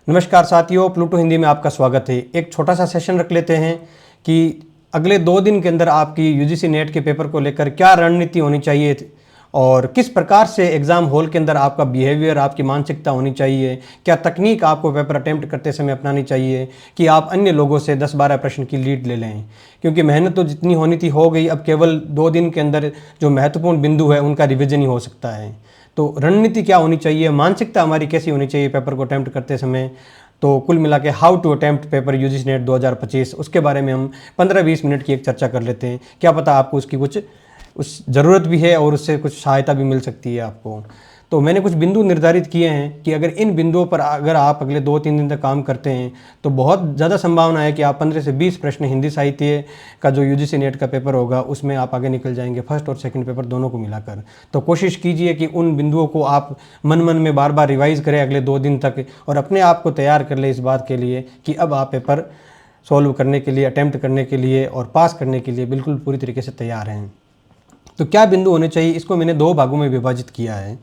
नमस्कार साथियों, प्लूटो हिंदी में आपका स्वागत है। एक छोटा सा सेशन रख लेते हैं कि अगले 2 दिन के अंदर आपकी यूजीसी नेट के पेपर को लेकर क्या रणनीति होनी चाहिए और किस प्रकार से एग्ज़ाम हॉल के अंदर आपका बिहेवियर, आपकी मानसिकता होनी चाहिए, क्या तकनीक आपको पेपर अटेम्प्ट करते समय अपनानी चाहिए कि आप अन्य लोगों से 10-12 प्रश्न की लीड ले लें। क्योंकि मेहनत तो जितनी होनी थी हो गई, अब केवल 2 दिन के अंदर जो महत्वपूर्ण बिंदु है उनका रिविजन ही हो सकता है। तो रणनीति क्या होनी चाहिए, मानसिकता हमारी कैसी होनी चाहिए पेपर को अटेम्प्ट करते समय। तो कुल मिला के how to attempt paper UGC NET 2025 उसके बारे में हम 15-20 मिनट की एक चर्चा कर लेते हैं। क्या पता आपको उसकी कुछ ज़रूरत भी है और उससे कुछ सहायता भी मिल सकती है आपको। तो मैंने कुछ बिंदु निर्धारित किए हैं कि अगर इन बिंदुओं पर अगर आप अगले 2-3 दिन तक काम करते हैं तो बहुत ज़्यादा संभावना है कि आप 15 से 20 प्रश्न हिंदी साहित्य का जो यूजीसी नेट का पेपर होगा उसमें आप आगे निकल जाएंगे, फर्स्ट और सेकंड पेपर दोनों को मिलाकर। तो कोशिश कीजिए कि उन बिंदुओं को आप मन में बार बार रिवाइज़ करें अगले 2 दिन तक और अपने आप को तैयार कर लें इस बात के लिए कि अब आप पेपर सॉल्व करने के लिए, अटैम्प्ट करने के लिए और पास करने के लिए बिल्कुल पूरी तरीके से तैयार हैं। तो क्या बिंदु होने चाहिए, इसको मैंने 2 भागों में विभाजित किया है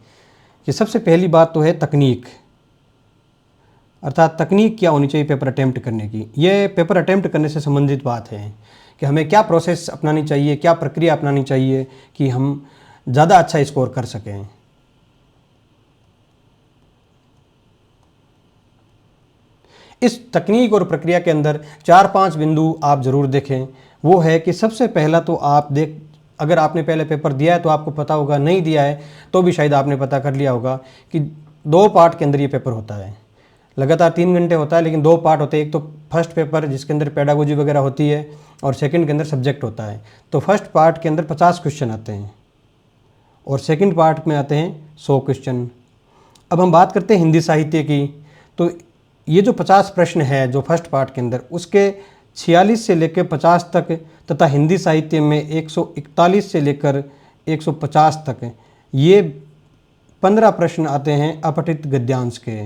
कि सबसे पहली बात तो है तकनीक, अर्थात तकनीक क्या होनी चाहिए पेपर अटेम्प्ट करने की। ये पेपर अटेम्प्ट करने से संबंधित बात है कि हमें क्या प्रोसेस अपनानी चाहिए, क्या प्रक्रिया अपनानी चाहिए कि हम ज़्यादा अच्छा स्कोर कर सकें। इस तकनीक और प्रक्रिया के अंदर 4-5 बिंदु आप ज़रूर देखें। वो है कि सबसे पहला तो आप अगर आपने पहले पेपर दिया है तो आपको पता होगा, नहीं दिया है तो भी शायद आपने पता कर लिया होगा कि 2 पार्ट के अंदर ये पेपर होता है। लगातार 3 घंटे होता है लेकिन 2 पार्ट होते हैं। एक तो फर्स्ट पेपर जिसके अंदर पेडागोजी वगैरह होती है और सेकंड के अंदर सब्जेक्ट होता है। तो फर्स्ट पार्ट के अंदर 50 क्वेश्चन आते हैं और सेकंड पार्ट में आते हैं 100 क्वेश्चन। अब हम बात करते हैं हिंदी साहित्य की। तो ये जो 50 प्रश्न है जो फर्स्ट पार्ट के अंदर, उसके 46 से लेकर 50 तक तथा हिंदी साहित्य में 141 से लेकर 150 तक ये 15 प्रश्न आते हैं अपठित गद्यांश के।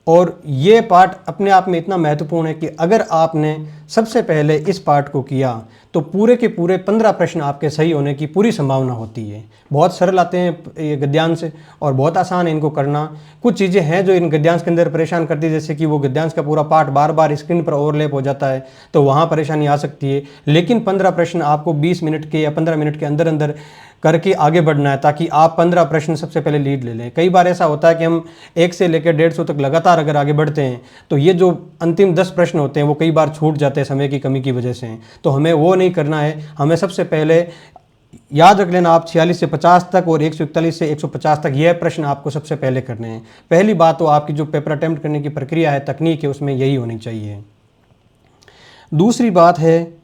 और ये पार्ट अपने आप में इतना महत्वपूर्ण है कि अगर आपने सबसे पहले इस पार्ट को किया तो पूरे के पूरे 15 प्रश्न आपके सही होने की पूरी संभावना होती है। बहुत सरल आते हैं ये गद्यांश और बहुत आसान है इनको करना। कुछ चीज़ें हैं जो इन गद्यांश के अंदर परेशान करती है, जैसे कि वो गद्यांश का पूरा पार्ट बार बार स्क्रीन पर ओवरलैप हो जाता है तो वहाँ परेशानी आ सकती है। लेकिन 15 प्रश्न आपको 20 मिनट के या 15 मिनट के अंदर अंदर करके आगे बढ़ना है ताकि आप 15 प्रश्न सबसे पहले लीड ले लें। कई बार ऐसा होता है कि हम 1 से लेकर 150 तक लगातार अगर आगे बढ़ते हैं तो ये जो अंतिम 10 प्रश्न होते हैं वो कई बार छूट जाते हैं समय की कमी की वजह से। तो हमें वो नहीं करना है। हमें सबसे पहले याद रख लेना, आप 46 से 50 तक और 141 से 150 तक यह प्रश्न आपको सबसे पहले करने हैं। पहली बात तो आपकी जो पेपर अटेम्प्ट करने की प्रक्रिया है, तकनीक है, उसमें यही होनी चाहिए। दूसरी बात है,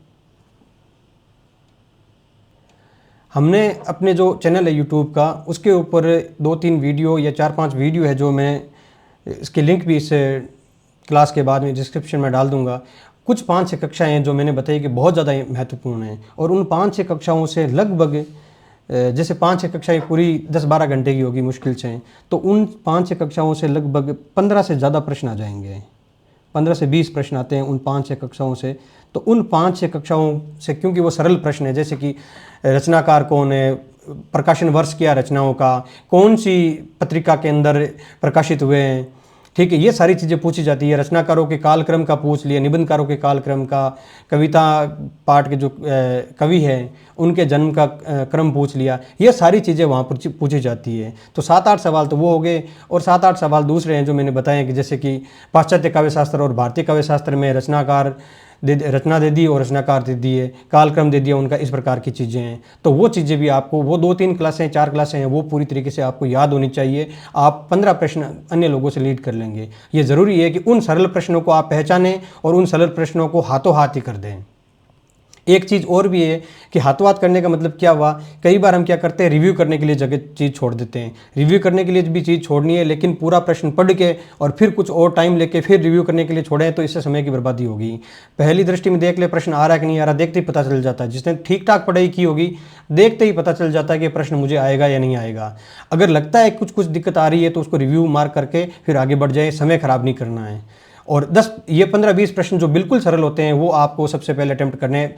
हमने अपने जो चैनल है यूट्यूब का, उसके ऊपर 2-3 वीडियो या 4-5 वीडियो है जो मैं इसके लिंक भी इस क्लास के बाद में डिस्क्रिप्शन में डाल दूंगा। कुछ 5-6 कक्षाएँ हैं जो मैंने बताई कि बहुत ज़्यादा महत्वपूर्ण हैं और उन 5-6 कक्षाओं से लगभग जैसे 5-6 कक्षाएँ पूरी 10-12 घंटे की होगी मुश्किल से, तो उन 5-6 कक्षाओं से लगभग 15 से ज़्यादा प्रश्न आ जाएंगे। 15 से 20 प्रश्न आते हैं उन 5-6 कक्षाओं से। तो उन 5-6 कक्षाओं से, क्योंकि वो सरल प्रश्न है, जैसे कि रचनाकार कौन है, प्रकाशन वर्ष क्या रचनाओं का, कौन सी पत्रिका के अंदर प्रकाशित हुए हैं, ठीक है, ये सारी चीज़ें पूछी जाती है। रचनाकारों के कालक्रम का पूछ लिया, निबंधकारों के कालक्रम का, कविता पाठ के जो कवि हैं उनके जन्म का क्रम पूछ लिया। ये सारी चीज़ें वहाँ पर पूछी जाती है। तो 7-8 सवाल तो वो हो गए और 7-8 सवाल दूसरे हैं जो मैंने बताए कि जैसे कि पाश्चात्य काव्य शास्त्र और भारतीय काव्य शास्त्र में रचनाकार रचना दे दी और रचनाकार दे दिए, कालक्रम दे दिया उनका, इस प्रकार की चीज़ें हैं। तो वो चीज़ें भी आपको, वो 2-3 क्लासें 4 क्लासें हैं, वो पूरी तरीके से आपको याद होनी चाहिए। आप 15 प्रश्न अन्य लोगों से लीड कर लेंगे। ये ज़रूरी है कि उन सरल प्रश्नों को आप पहचानें और उन सरल प्रश्नों को हाथों हाथ ही कर दें। एक चीज़ और भी है कि हाथों हाथ करने का मतलब क्या हुआ, कई बार हम क्या करते हैं, रिव्यू करने के लिए जगह चीज़ छोड़ देते हैं। रिव्यू करने के लिए भी चीज़ छोड़नी है, लेकिन पूरा प्रश्न पढ़ के और फिर कुछ और टाइम लेके फिर रिव्यू करने के लिए छोड़ें तो इससे समय की बर्बादी होगी। पहली दृष्टि में देख ले प्रश्न आ रहा है कि नहीं आ रहा, देखते ही पता चल जाता है। जिसने ठीक ठाक पढ़ाई की होगी देखते ही पता चल जाता है कि प्रश्न मुझे आएगा या नहीं आएगा। अगर लगता है कुछ दिक्कत आ रही है तो उसको रिव्यू मार्क करके फिर आगे बढ़ जाए, समय ख़राब नहीं करना है। और 15-20 प्रश्न जो बिल्कुल सरल होते हैं वो आपको सबसे पहले अटेम्प्ट करने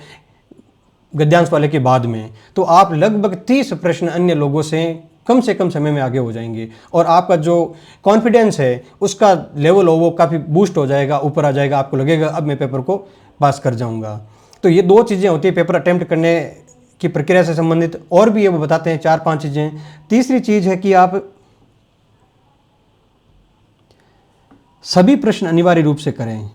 गद्यांश वाले के बाद में। तो आप लगभग 30 प्रश्न अन्य लोगों से कम से कम समय में आगे हो जाएंगे और आपका जो कॉन्फिडेंस है उसका लेवल हो वो काफ़ी बूस्ट हो जाएगा, ऊपर आ जाएगा। आपको लगेगा अब मैं पेपर को पास कर जाऊंगा। तो ये 2 चीज़ें होती है पेपर अटेम्प्ट करने की प्रक्रिया से संबंधित। और भी ये वो बताते हैं 4-5 चीज़ें। तीसरी चीज़ है कि आप सभी प्रश्न अनिवार्य रूप से करें।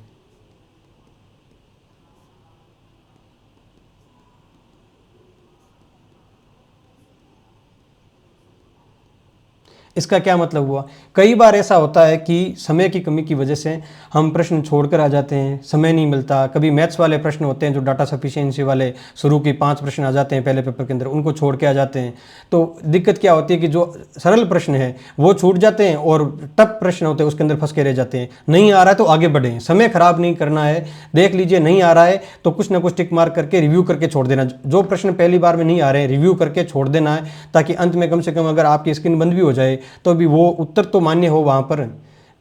इसका क्या मतलब हुआ, कई बार ऐसा होता है कि समय की कमी की वजह से हम प्रश्न छोड़कर आ जाते हैं, समय नहीं मिलता। कभी मैथ्स वाले प्रश्न होते हैं जो डाटा सफिशिएंसी वाले, शुरू की 5 प्रश्न आ जाते हैं पहले पेपर के अंदर, उनको छोड़ के आ जाते हैं। तो दिक्कत क्या होती है कि जो सरल प्रश्न है वो छूट जाते हैं और टफ प्रश्न होते हैं उसके अंदर फंस के रह जाते हैं। नहीं आ रहा है तो आगे बढ़ें, समय खराब नहीं करना है। देख लीजिए नहीं आ रहा है तो कुछ ना कुछ टिक मार्क करके रिव्यू करके छोड़ देना। जो प्रश्न पहली बार में नहीं आ रहे हैं रिव्यू करके छोड़ देना है, ताकि अंत में कम से कम अगर आपकी स्क्रीन बंद भी हो जाए तो भी वो उत्तर तो मान्य हो वहाँ पर।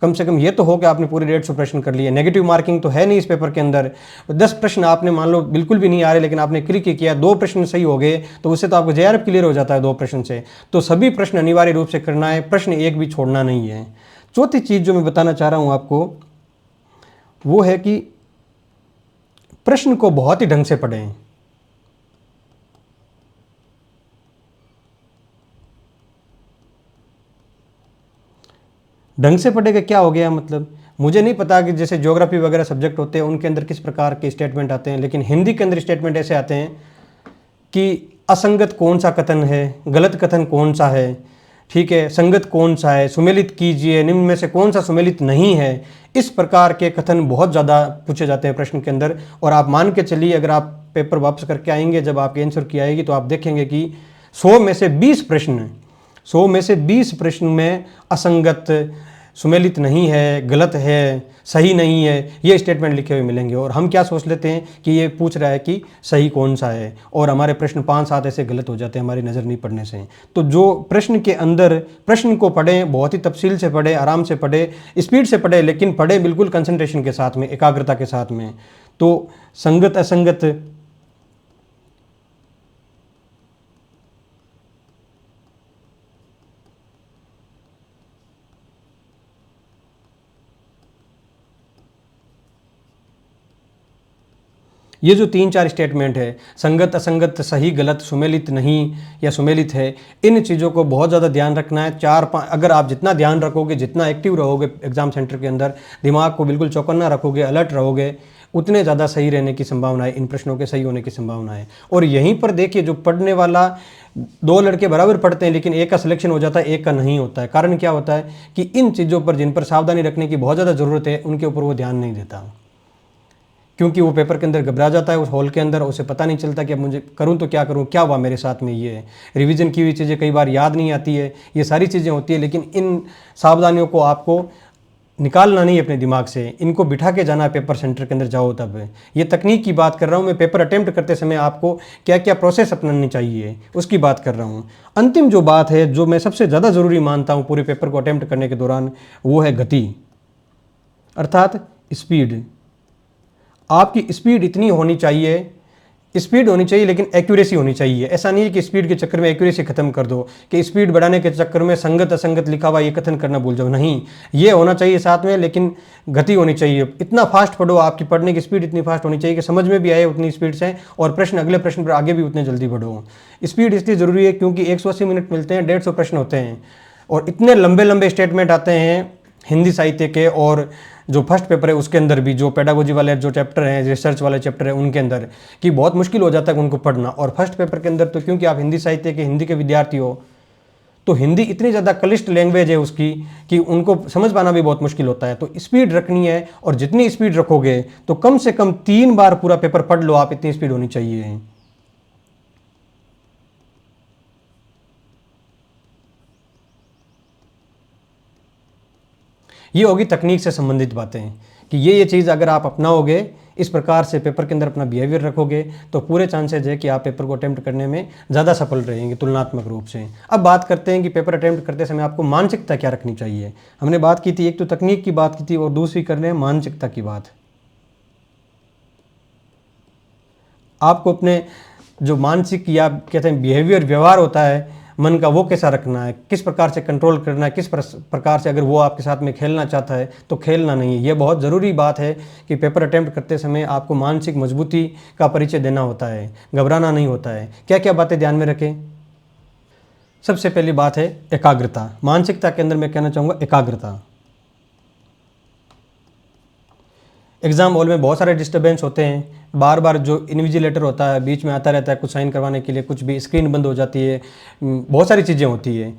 कम से कम ये तो हो कि आपने पूरे 150 प्रश्न कर लिए। नेगेटिव मार्किंग तो है नहीं इस पेपर के अंदर। 10 प्रश्न आपने मान लो बिल्कुल भी नहीं आ रहे लेकिन आपने क्लिक किया, 2 प्रश्न सही हो गए तो उससे तो आपको जेआरएफ क्लियर हो जाता है 2 प्रश्न से। तो सभी प्रश्न अनिवार्य रूप से करना है, प्रश्न एक भी छोड़ना नहीं है। चौथी चीज़ जो मैं बताना चाह रहा हूँ आपको वो है कि प्रश्न को बहुत ही ढंग से पढ़ें। ढंग से पढ़ेगा क्या हो गया मतलब, मुझे नहीं पता कि जैसे ज्योग्राफी वगैरह सब्जेक्ट होते हैं उनके अंदर किस प्रकार के स्टेटमेंट आते हैं, लेकिन हिंदी के अंदर स्टेटमेंट ऐसे आते हैं कि असंगत कौन सा कथन है, गलत कथन कौन सा है, ठीक है, संगत कौन सा है, सुमेलित कीजिए, निम्न में से कौन सा सुमेलित नहीं है। इस प्रकार के कथन बहुत ज़्यादा पूछे जाते हैं प्रश्न के अंदर। और आप मान के चलिए अगर आप पेपर वापस करके आएंगे, जब आपकी आंसर की आएगी तो आप देखेंगे कि 100 में से 20 प्रश्न 100 में से 20 प्रश्न में असंगत, सुमेलित नहीं है, गलत है, सही नहीं है, ये स्टेटमेंट लिखे हुए मिलेंगे। और हम क्या सोच लेते हैं कि ये पूछ रहा है कि सही कौन सा है, और हमारे प्रश्न 5-7 ऐसे गलत हो जाते हैं हमारी नज़र नहीं पड़ने से। तो जो प्रश्न के अंदर, प्रश्न को पढ़ें, बहुत ही तफसील से पढ़ें, आराम से पढ़ें, स्पीड से पढ़ें, लेकिन पढ़ें बिल्कुल कंसंट्रेशन के साथ में, एकाग्रता के साथ में। तो संगत असंगत, ये जो 3-4 स्टेटमेंट है, संगत असंगत, सही गलत, सुमेलित नहीं या सुमेलित है, इन चीज़ों को बहुत ज़्यादा ध्यान रखना है। 4-5 अगर आप जितना ध्यान रखोगे, जितना एक्टिव रहोगे एग्जाम सेंटर के अंदर, दिमाग को बिल्कुल चौकन्ना रखोगे, अलर्ट रहोगे, उतने ज़्यादा सही रहने की संभावना है, इन प्रश्नों के सही होने की संभावना है। और यहीं पर देखिए जो पढ़ने वाला, 2 लड़के बराबर पढ़ते हैं लेकिन एक का सिलेक्शन हो जाता है, एक का नहीं होता है। कारण क्या होता है कि इन चीज़ों पर जिन पर सावधानी रखने की बहुत ज़्यादा ज़रूरत है उनके ऊपर वो ध्यान नहीं देता, क्योंकि वो पेपर के अंदर घबरा जाता है उस हॉल के अंदर, उसे पता नहीं चलता कि अब मुझे करूँ तो क्या करूँ, क्या हुआ मेरे साथ में। ये है रिवीजन की हुई चीज़ें कई बार याद नहीं आती है, ये सारी चीज़ें होती है। लेकिन इन सावधानियों को आपको निकालना नहीं अपने दिमाग से, इनको बिठा के जाना है पेपर सेंटर के अंदर जाओ तब। ये तकनीक की बात कर रहा हूँ मैं, पेपर अटेम्प्ट करते समय आपको क्या क्या प्रोसेस अपनानी चाहिए उसकी बात कर रहा हूँ। अंतिम जो बात है, जो मैं सबसे ज़्यादा ज़रूरी मानता हूँ पूरे पेपर को अटेम्प्ट करने के दौरान, वो है गति, अर्थात स्पीड। आपकी स्पीड इतनी होनी चाहिए, स्पीड होनी चाहिए लेकिन एक्यूरेसी होनी चाहिए। ऐसा नहीं है कि स्पीड के चक्कर में एक्यूरेसी खत्म कर दो, कि स्पीड बढ़ाने के चक्कर में संगत असंगत लिखा हुआ ये कथन करना भूल जाओ। नहीं, ये होना चाहिए साथ में, लेकिन गति होनी चाहिए। इतना फास्ट पढ़ो, आपकी पढ़ने की स्पीड इतनी फास्ट होनी चाहिए कि समझ में भी आए उतनी स्पीड से, और प्रश्न अगले प्रश्न पर आगे भी उतने जल्दी बढ़ो। स्पीड इसलिए ज़रूरी है क्योंकि 180 मिनट मिलते हैं, 150 प्रश्न होते हैं, और इतने लंबे लंबे स्टेटमेंट आते हैं हिंदी साहित्य के। और जो फर्स्ट पेपर है उसके अंदर भी, जो पेडागोजी वाले जो चैप्टर हैं, रिसर्च वाले चैप्टर है उनके अंदर, कि बहुत मुश्किल हो जाता है उनको पढ़ना। और फर्स्ट पेपर के अंदर तो क्योंकि आप हिंदी साहित्य के, हिंदी के विद्यार्थी हो, तो हिंदी इतनी ज़्यादा क्लिष्ट लैंग्वेज है उसकी कि उनको समझ पाना भी बहुत मुश्किल होता है। तो स्पीड रखनी है, और जितनी स्पीड रखोगे तो कम से कम 3 बार पूरा पेपर पढ़ लो आप, इतनी स्पीड होनी चाहिए। ये होगी तकनीक से संबंधित बातें, कि ये चीज़ अगर आप अपनाओगे, इस प्रकार से पेपर के अंदर अपना बिहेवियर रखोगे, तो पूरे चांसेज है कि आप पेपर को अटेम्प्ट करने में ज़्यादा सफल रहेंगे तुलनात्मक रूप से। अब बात करते हैं कि पेपर अटेम्प्ट करते समय आपको मानसिकता क्या रखनी चाहिए। हमने बात की थी, एक तो तकनीक की बात की थी और दूसरी कर रहे हैं मानसिकता की बात। आपको अपने जो मानसिक या कहते हैं बिहेवियर, व्यवहार होता है, मन का वो कैसा रखना है, किस प्रकार से कंट्रोल करना है, किस प्रकार से अगर वो आपके साथ में खेलना चाहता है तो खेलना नहीं है। ये बहुत ज़रूरी बात है कि पेपर अटैम्प्ट करते समय आपको मानसिक मजबूती का परिचय देना होता है, घबराना नहीं होता है। क्या क्या बातें ध्यान में रखें? सबसे पहली बात है एकाग्रता। मानसिकता के अंदर मैं कहना चाहूँगा एकाग्रता। एग्ज़ाम हॉल में बहुत सारे डिस्टर्बेंस होते हैं, बार बार जो इन्विजिलेटर होता है बीच में आता रहता है कुछ साइन करवाने के लिए, कुछ भी, स्क्रीन बंद हो जाती है, बहुत सारी चीज़ें होती है,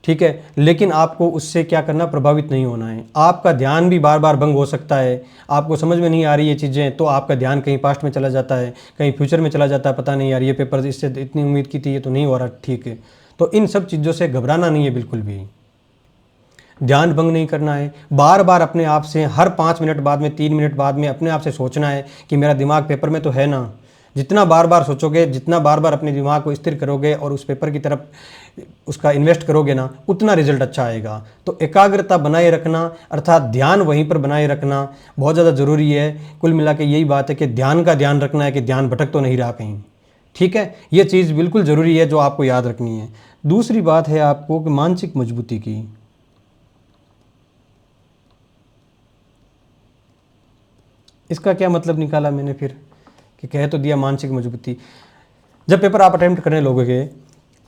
ठीक है। लेकिन आपको उससे क्या करना, प्रभावित नहीं होना है। आपका ध्यान भी बार बार भंग हो सकता है, आपको समझ में नहीं आ रही ये चीज़ें तो आपका ध्यान कहीं पास्ट में चला जाता है, कहीं फ्यूचर में चला जाता है, पता नहीं यार ये पेपर इससे इतनी उम्मीद की थी ये तो नहीं हो रहा, ठीक है। तो इन सब चीज़ों से घबराना नहीं है बिल्कुल भी, ध्यान भंग नहीं करना है। बार बार अपने आप से हर 5 मिनट बाद में, 3 मिनट बाद में अपने आप से सोचना है कि मेरा दिमाग पेपर में तो है ना। जितना बार बार सोचोगे, जितना बार बार अपने दिमाग को स्थिर करोगे और उस पेपर की तरफ उसका इन्वेस्ट करोगे ना, उतना रिजल्ट अच्छा आएगा। तो एकाग्रता बनाए रखना अर्थात ध्यान वहीं पर बनाए रखना बहुत ज़्यादा ज़रूरी है। कुल मिला के यही बात है कि ध्यान का ध्यान रखना है कि ध्यान भटक तो नहीं रहा कहीं, ठीक है। ये चीज़ बिल्कुल ज़रूरी है जो आपको याद रखनी है। दूसरी बात है आपको कि मानसिक मजबूती की। इसका क्या मतलब निकाला मैंने फिर कि कह तो दिया मानसिक मजबूती। जब पेपर आप अटेम्प्ट करने लगोगे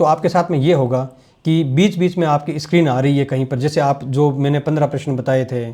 तो आपके साथ में ये होगा कि बीच बीच में आपकी स्क्रीन आ रही है कहीं पर, जैसे आप जो मैंने 15 प्रश्न बताए थे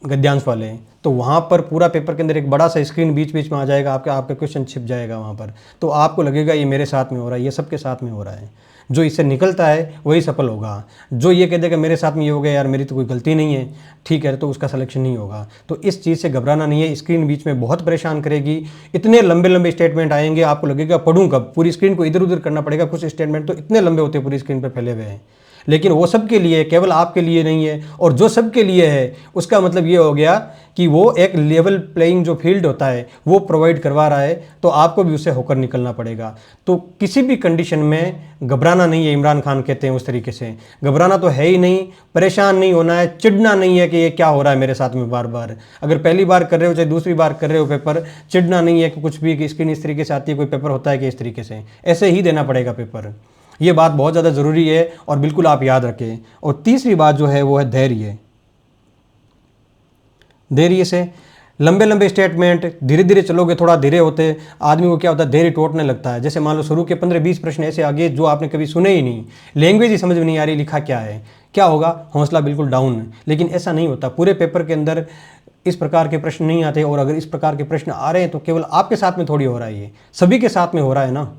गद्यांश वाले, तो वहाँ पर पूरा पेपर के अंदर एक बड़ा सा स्क्रीन बीच बीच में आ जाएगा, आपका क्वेश्चन छिप जाएगा वहाँ पर। तो आपको लगेगा ये मेरे साथ में हो रहा है, ये सबके साथ में हो रहा है। जो इससे निकलता है वही सफल होगा। जो ये कह देगा मेरे साथ में ये हो गया यार, मेरी तो कोई गलती नहीं है, ठीक है, तो उसका सिलेक्शन नहीं होगा। तो इस चीज़ से घबराना नहीं है। स्क्रीन बीच में बहुत परेशान करेगी, इतने लंबे लंबे स्टेटमेंट आएंगे, आपको लगेगा पढ़ूँ कब, पूरी स्क्रीन को इधर उधर करना पड़ेगा। कुछ स्टेटमेंट तो इतने लंबे होते हैं पूरी स्क्रीन पर फैले हुए हैं, लेकिन वो सबके लिए, केवल आपके लिए नहीं है। और जो सबके लिए है उसका मतलब ये हो गया कि वो एक लेवल प्लेइंग जो फील्ड होता है वो प्रोवाइड करवा रहा है, तो आपको भी उससे होकर निकलना पड़ेगा। तो किसी भी कंडीशन में घबराना नहीं है। इमरान खान कहते हैं उस तरीके से, घबराना तो है ही नहीं, परेशान नहीं होना है, चिढ़ना नहीं है कि ये क्या हो रहा है मेरे साथ में बार बार। अगर पहली बार कर रहे हो चाहे दूसरी बार कर रहे हो पेपर, चिढ़ना नहीं है कि कुछ भी कि स्क्रीन इस तरीके से आती है, कोई पेपर होता है कि इस तरीके से, ऐसे ही देना पड़ेगा पेपर। ये बात बहुत ज़्यादा ज़रूरी है और बिल्कुल आप याद रखें। और तीसरी बात जो है वो है धैर्य। धैर्य से लंबे लंबे स्टेटमेंट धीरे धीरे चलोगे, थोड़ा धीरे होते आदमी को क्या होता है, धैर्य टूटने लगता है। जैसे मान लो शुरू के 15-20 प्रश्न ऐसे आगे जो आपने कभी सुने ही नहीं, लैंग्वेज ही समझ में नहीं आ रही, लिखा क्या है, क्या होगा, हौसला बिल्कुल डाउन। लेकिन ऐसा नहीं होता, पूरे पेपर के अंदर इस प्रकार के प्रश्न नहीं आते। और अगर इस प्रकार के प्रश्न आ रहे हैं तो केवल आपके साथ में थोड़ी हो रहा है, ये सभी के साथ में हो रहा है ना।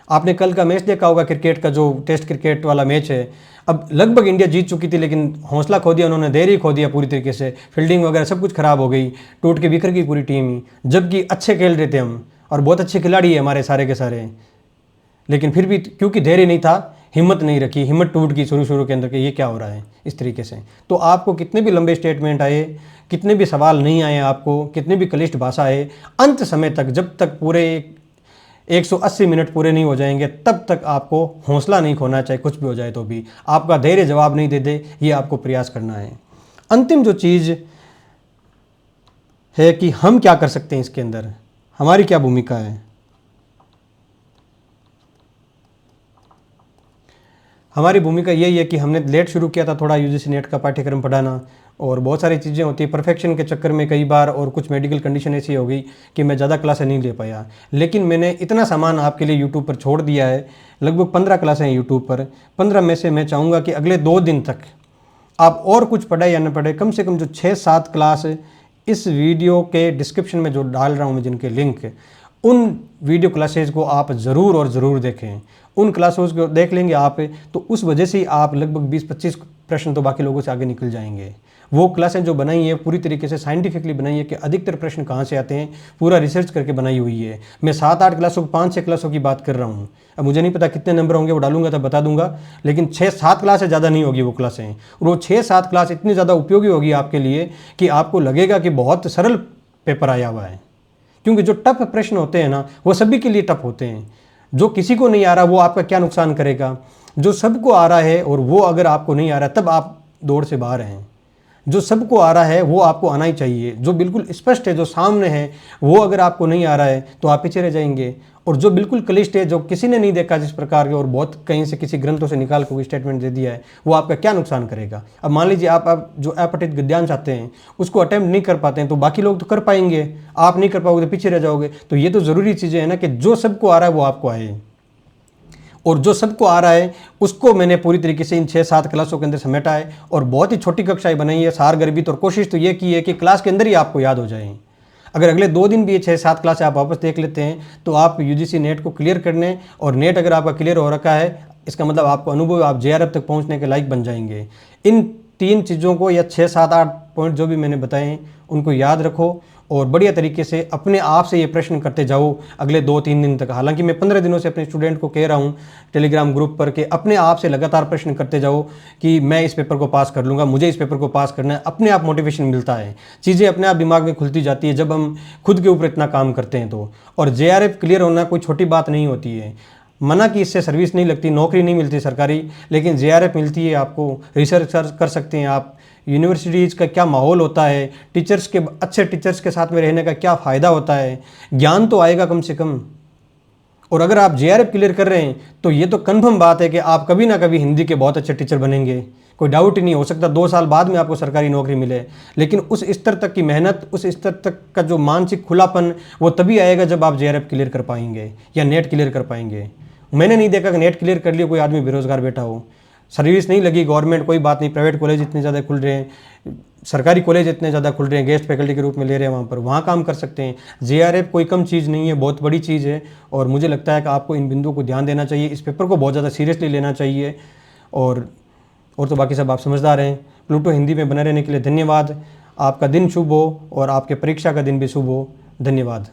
आपने कल का मैच देखा होगा, क्रिकेट का जो टेस्ट क्रिकेट वाला मैच है, अब लगभग इंडिया जीत चुकी थी लेकिन हौसला खो दिया उन्होंने, धैर्य खो दिया पूरी तरीके से, फील्डिंग वगैरह सब कुछ खराब हो गई, टूट के बिखर गई पूरी टीम ही। जबकि अच्छे खेल रहे थे हम और बहुत अच्छे खिलाड़ी है हमारे सारे के सारे, लेकिन फिर भी क्योंकि धैर्य नहीं था, हिम्मत नहीं रखी, हिम्मत टूट गई शुरू के अंदर कि ये क्या हो रहा है इस तरीके से। तो आपको कितने भी लंबे स्टेटमेंट आए, कितने भी सवाल नहीं आए, आपको कितने भी क्लिष्ट भाषा आए, अंत समय तक, जब तक पूरे 180 मिनट पूरे नहीं हो जाएंगे तब तक आपको हौसला नहीं खोना, चाहे कुछ भी हो जाए तो भी। आपका धैर्य जवाब नहीं दे दे, ये आपको प्रयास करना है। अंतिम जो चीज़ है कि हम क्या कर सकते हैं इसके अंदर, हमारी क्या भूमिका है। हमारी भूमिका यही है कि हमने लेट शुरू किया था थोड़ा यूजीसी नेट का पाठ्यक्रम पढ़ाना, और बहुत सारी चीज़ें होती है परफेक्शन के चक्कर में कई बार, और कुछ मेडिकल कंडीशन ऐसी हो गई कि मैं ज़्यादा क्लासें नहीं ले पाया। लेकिन मैंने इतना सामान आपके लिए यूट्यूब पर छोड़ दिया है, लगभग 15 क्लासें हैं यूट्यूब पर। 15 में से मैं चाहूँगा कि अगले 2 दिन तक आप और कुछ पढ़े या न पढ़े, कम से कम जो 6-7 क्लास इस वीडियो के डिस्क्रिप्शन में जो डाल रहा हूँ मैं जिनके लिंक, उन वीडियो क्लासेज को आप ज़रूर और ज़रूर देखें। उन क्लासेस को देख लेंगे आप तो उस वजह से ही आप लगभग 20-25 प्रश्न तो बाकी लोगों से आगे निकल जाएंगे। वो क्लासें जो बनाई है पूरी तरीके से साइंटिफिकली बनाई है कि अधिकतर प्रश्न कहाँ से आते हैं, पूरा रिसर्च करके बनाई हुई है। मैं 7-8 क्लासों, 5-6 क्लासों की बात कर रहा हूँ। अब मुझे नहीं पता कितने नंबर होंगे, वो डालूंगा तब बता दूंगा, लेकिन 6-7 क्लास से ज़्यादा नहीं होगी वो क्लासें। और वो 6-7 क्लास इतनी ज़्यादा उपयोगी होगी आपके लिए कि आपको लगेगा कि बहुत सरल पेपर आया हुआ है। क्योंकि जो टफ प्रश्न होते हैं ना, वो सभी के लिए टफ होते हैं। जो किसी को नहीं आ रहा वो आपका क्या नुकसान करेगा, जो सबको आ रहा है और वो अगर आपको नहीं आ रहा तब आप दौड़ से बाहर हैं। जो सबको आ रहा है वो आपको आना ही चाहिए, जो बिल्कुल स्पष्ट है, जो सामने है, वो अगर आपको नहीं आ रहा है तो आप पीछे रह जाएंगे। और जो बिल्कुल क्लिष्ट है, जो किसी ने नहीं देखा जिस प्रकार के, और बहुत कहीं से किसी ग्रंथों से निकाल कर कोई स्टेटमेंट दे दिया है, वो आपका क्या नुकसान करेगा। अब मान लीजिए आप जो अपठित गद्यांश चाहते हैं उसको अटेम्प्ट नहीं कर पाते हैं, तो बाकी लोग तो कर पाएंगे, आप नहीं कर पाओगे तो पीछे रह जाओगे। तो ये तो ज़रूरी चीज़ें हैं ना कि जो सबको आ रहा है वो आपको आए, और जो सबको आ रहा है उसको मैंने पूरी तरीके से इन 6-7 क्लासों के अंदर समेटा है, और बहुत ही छोटी कक्षाएं बनाई है, सार गर्भित, और कोशिश तो ये की है कि क्लास के अंदर ही आपको याद हो जाए। अगर अगले 2 दिन भी ये 6-7 क्लास आप वापस देख लेते हैं तो आप यूजीसी नेट को क्लियर करने, और नेट अगर आपका क्लियर हो रखा है इसका मतलब आपको अनुभव, आप जेआरएफ तक पहुंचने के लायक बन जाएंगे। इन 3 चीज़ों को, या 6-7-8 पॉइंट जो भी मैंने बताए हैं उनको याद रखो, और बढ़िया तरीके से अपने आप से ये प्रश्न करते जाओ अगले 2-3 दिन तक। हालांकि मैं 15 दिनों से अपने स्टूडेंट को कह रहा हूँ टेलीग्राम ग्रुप पर कि अपने आप से लगातार प्रश्न करते जाओ कि मैं इस पेपर को पास कर लूँगा, मुझे इस पेपर को पास करना है। अपने आप मोटिवेशन मिलता है, चीज़ें अपने आप दिमाग में खुलती जाती है जब हम खुद के ऊपर इतना काम करते हैं तो। और जेआरएफ क्लियर होना कोई छोटी बात नहीं होती है। मना कि इससे सर्विस नहीं लगती, नौकरी नहीं मिलती सरकारी, लेकिन जेआरएफ मिलती है आपको, रिसर्च कर सकते हैं आप, यूनिवर्सिटीज़ का क्या माहौल होता है, टीचर्स के, अच्छे टीचर्स के साथ में रहने का क्या फ़ायदा होता है, ज्ञान तो आएगा कम से कम। और अगर आप जेआरएफ क्लियर कर रहे हैं तो ये तो कन्फर्म बात है कि आप कभी ना कभी हिंदी के बहुत अच्छे टीचर बनेंगे, कोई डाउट ही नहीं। हो सकता 2 साल बाद में आपको सरकारी नौकरी मिले, लेकिन उस स्तर तक की मेहनत, उस स्तर तक का जो मानसिक खुलापन, वो तभी आएगा जब आप जेआरएफ क्लियर कर पाएंगे या नेट क्लियर कर पाएंगे। मैंने नहीं देखा कि नेट क्लियर कर लिया कोई आदमी बेरोजगार बैठा हो, सर्विस नहीं लगी गवर्नमेंट, कोई बात नहीं, प्राइवेट कॉलेज इतने ज़्यादा खुल रहे हैं, सरकारी कॉलेज इतने ज़्यादा खुल रहे हैं, गेस्ट फैकल्टी के रूप में ले रहे हैं वहाँ पर, वहाँ काम कर सकते हैं। जेआरएफ कोई कम चीज़ नहीं है, बहुत बड़ी चीज़ है, और मुझे लगता है कि आपको इन बिंदुओं को ध्यान देना चाहिए, इस पेपर को बहुत ज़्यादा सीरियसली लेना चाहिए। और तो बाकी सब आप समझदार हैं। प्लूटो हिंदी में बने रहने के लिए धन्यवाद। आपका दिन शुभ हो और आपके परीक्षा का दिन भी शुभ हो। धन्यवाद।